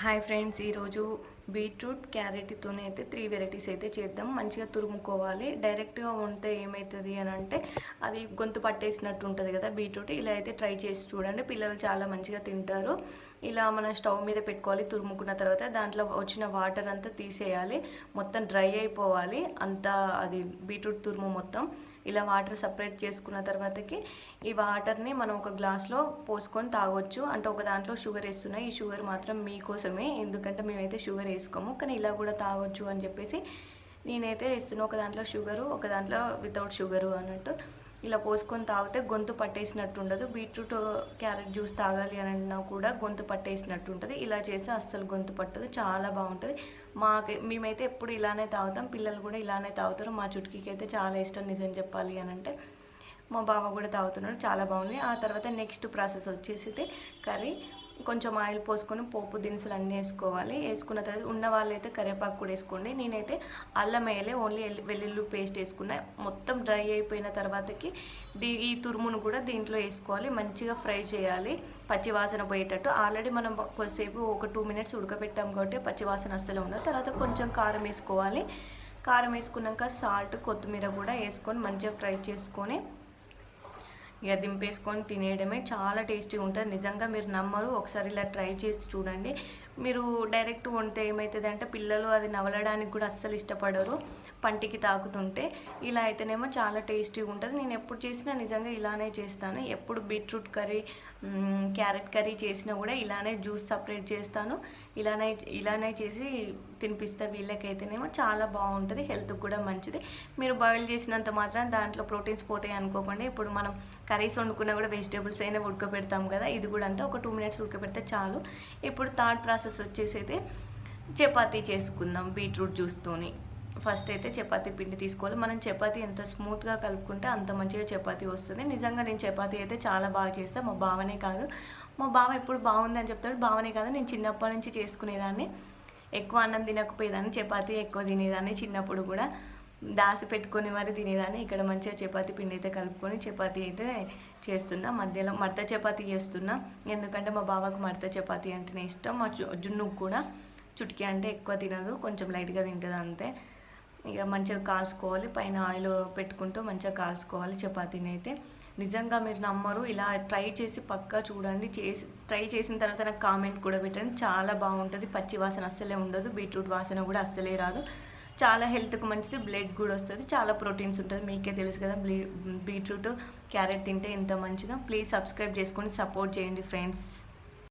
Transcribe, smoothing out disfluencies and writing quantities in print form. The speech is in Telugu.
హాయ్ ఫ్రెండ్స్, ఈరోజు బీట్రూట్ క్యారెట్తోనే అయితే 3 వెరైటీస్ అయితే చేద్దాం. మంచిగా తురుముకోవాలి. డైరెక్ట్గా వండితే ఏమవుతుంది అని అంటే అది గొంతు పట్టేసినట్టు ఉంటుంది కదా బీట్రూట్. ఇలా అయితే ట్రై చేసి చూడండి, పిల్లలు చాలా మంచిగా తింటారు. ఇలా మనం స్టవ్ మీద పెట్టుకోవాలి. తురుముకున్న తర్వాత దాంట్లో వచ్చిన వాటర్ అంతా తీసేయాలి, మొత్తం డ్రై అయిపోవాలి అంతా. అది బీట్రూట్ తురుము మొత్తం ఇలా వాటర్ సపరేట్ చేసుకున్న తర్వాతకి ఈ వాటర్ని మనం ఒక గ్లాస్లో పోసుకొని తాగొచ్చు. అంటే ఒక దాంట్లో షుగర్ వేస్తున్నాయి, ఈ షుగర్ మాత్రం మీకోసమే, ఎందుకంటే మేమైతే షుగర్ వేసుకోము, కానీ ఇలా కూడా తాగొచ్చు అని చెప్పేసి నేనైతే వేస్తున్నా. ఒక దాంట్లో షుగరు, ఒక దాంట్లో వితౌట్ షుగరు అన్నట్టు. ఇలా పోసుకొని తాగితే గొంతు పట్టేసినట్టు ఉండదు. బీట్రూట్ క్యారెట్ జ్యూస్ తాగాలి అని అన్నా కూడా గొంతు పట్టేసినట్టు ఉంటుంది. ఇలా చేస్తే అస్సలు గొంతు పట్టదు, చాలా బాగుంటుంది. మేమైతే ఎప్పుడు ఇలానే తాగుతాం, పిల్లలు కూడా ఇలానే తాగుతారు. మా చుట్టుకీకి అయితే చాలా ఇష్టం, నిజం చెప్పాలి అని అంటే. మా బావ కూడా తాగుతున్నాడు, చాలా బాగుంది. ఆ తర్వాత నెక్స్ట్ ప్రాసెస్ వచ్చేసి కర్రీ. కొంచెం ఆయిల్ పోసుకొని పోపు దినుసులు అన్నీ వేసుకోవాలి. వేసుకున్న తర్వాత ఉన్న వాళ్ళైతే కరివేపాకు కూడా వేసుకోండి. నేనైతే అల్లం వేయలే, ఓన్లీ వెల్లుల్లి పేస్ట్ వేసుకున్నా. మొత్తం డ్రై అయిపోయిన తర్వాతకి ఈ తురుమును కూడా దీంట్లో వేసుకోవాలి. మంచిగా ఫ్రై చేయాలి, పచ్చివాసన పోయేటట్టు. ఆల్రెడీ మనం కొద్దిసేపు ఒక 2 మినిట్స్ ఉడకబెట్టాం కాబట్టి పచ్చివాసన అస్సలు ఉండదు. తర్వాత కొంచెం కారం వేసుకోవాలి. కారం వేసుకున్నాక సాల్ట్, కొత్తిమీర కూడా వేసుకొని మంచిగా ఫ్రై చేసుకొని ఇక దింపేసుకొని తినేయడమే. చాలా టేస్టీగా ఉంటుంది, నిజంగా మీరు నమ్మరు. ఒకసారి ఇలా ట్రై చేసి చూడండి. మీరు డైరెక్ట్ వండితే ఏమవుతుంది అంటే పిల్లలు అది నవలడానికి కూడా అస్సలు ఇష్టపడరు, పంటికి తాకుతుంటే. ఇలా అయితేనేమో చాలా టేస్టీగా ఉంటుంది. నేను ఎప్పుడు చేసినా నిజంగా ఇలానే చేస్తాను. ఎప్పుడు బీట్రూట్ కర్రీ, క్యారెట్ కర్రీ చేసినా కూడా ఇలానే జ్యూస్ సపరేట్ చేస్తాను. ఇలానే చేసి తినిపిస్తే వీళ్ళకైతేనేమో చాలా బాగుంటుంది, హెల్త్కి కూడా మంచిది. మీరు బాయిల్ చేసినంత మాత్రం దాంట్లో ప్రోటీన్స్ పోతాయి అనుకోకండి. ఇప్పుడు మనం కర్రీస్ వండుకున్నా కూడా వెజిటేబుల్స్ అయినా ఉడకబెడతాం కదా, ఇది కూడా అంతా ఒక 2 మినిట్స్ ఉడకబెడితే చాలు. ఇప్పుడు థర్డ్ ప్రాసెస్ వచ్చేసి అయితే చపాతీ చేసుకుందాం బీట్రూట్ జ్యూస్తోని. ఫస్ట్ అయితే చపాతీ పిండి తీసుకోవాలి. మనం చపాతీ ఎంత స్మూత్గా కలుపుకుంటే అంత మంచిగా చపాతీ వస్తుంది. నిజంగా నేను చపాతీ అయితే చాలా బాగా చేస్తాను. మా బావనే కాదు, మా బావ ఎప్పుడు బాగుందని చెప్తాడు. బావనే కాదు, నేను చిన్నప్పటి నుంచి చేసుకునేదాన్ని. ఎక్కువ అన్నం తినకపోయేదాన్ని, చపాతీ ఎక్కువ తినేదాన్ని. చిన్నప్పుడు కూడా దాసి పెట్టుకొని మరి తినేదాన్ని. ఇక్కడ మంచిగా చపాతీ పిండి అయితే కలుపుకొని చపాతీ అయితే చేస్తున్నా. మధ్యలో మడత చపాతీ చేస్తున్నా, ఎందుకంటే మా బావకు మడత చపాతీ అంటేనే ఇష్టం. మా జున్నుకు కూడా చుట్కీ అంటే ఎక్కువ తినదు, కొంచెం లైట్గా తింటుంది అంతే. ఇక మంచిగా కాల్చుకోవాలి, పైన ఆయిల్ పెట్టుకుంటూ మంచిగా కాల్చుకోవాలి చపాతీని అయితే. నిజంగా మీరు నమ్మరు, ఇలా ట్రై చేసి పక్కా చూడండి. ట్రై చేసిన తర్వాత నాకు కామెంట్ కూడా పెట్టండి. చాలా బాగుంటుంది, పచ్చి వాసన అస్సలే ఉండదు, బీట్రూట్ వాసన కూడా అస్సలే రాదు. చాలా హెల్త్కి మంచిది, బ్లడ్ కూడా వస్తుంది, చాలా ప్రోటీన్స్ ఉంటుంది. మీకే తెలుసు కదా బీట్రూట్ క్యారెట్ తింటే ఎంత మంచిదో. ప్లీజ్ సబ్స్క్రైబ్ చేసుకొని సపోర్ట్ చేయండి ఫ్రెండ్స్.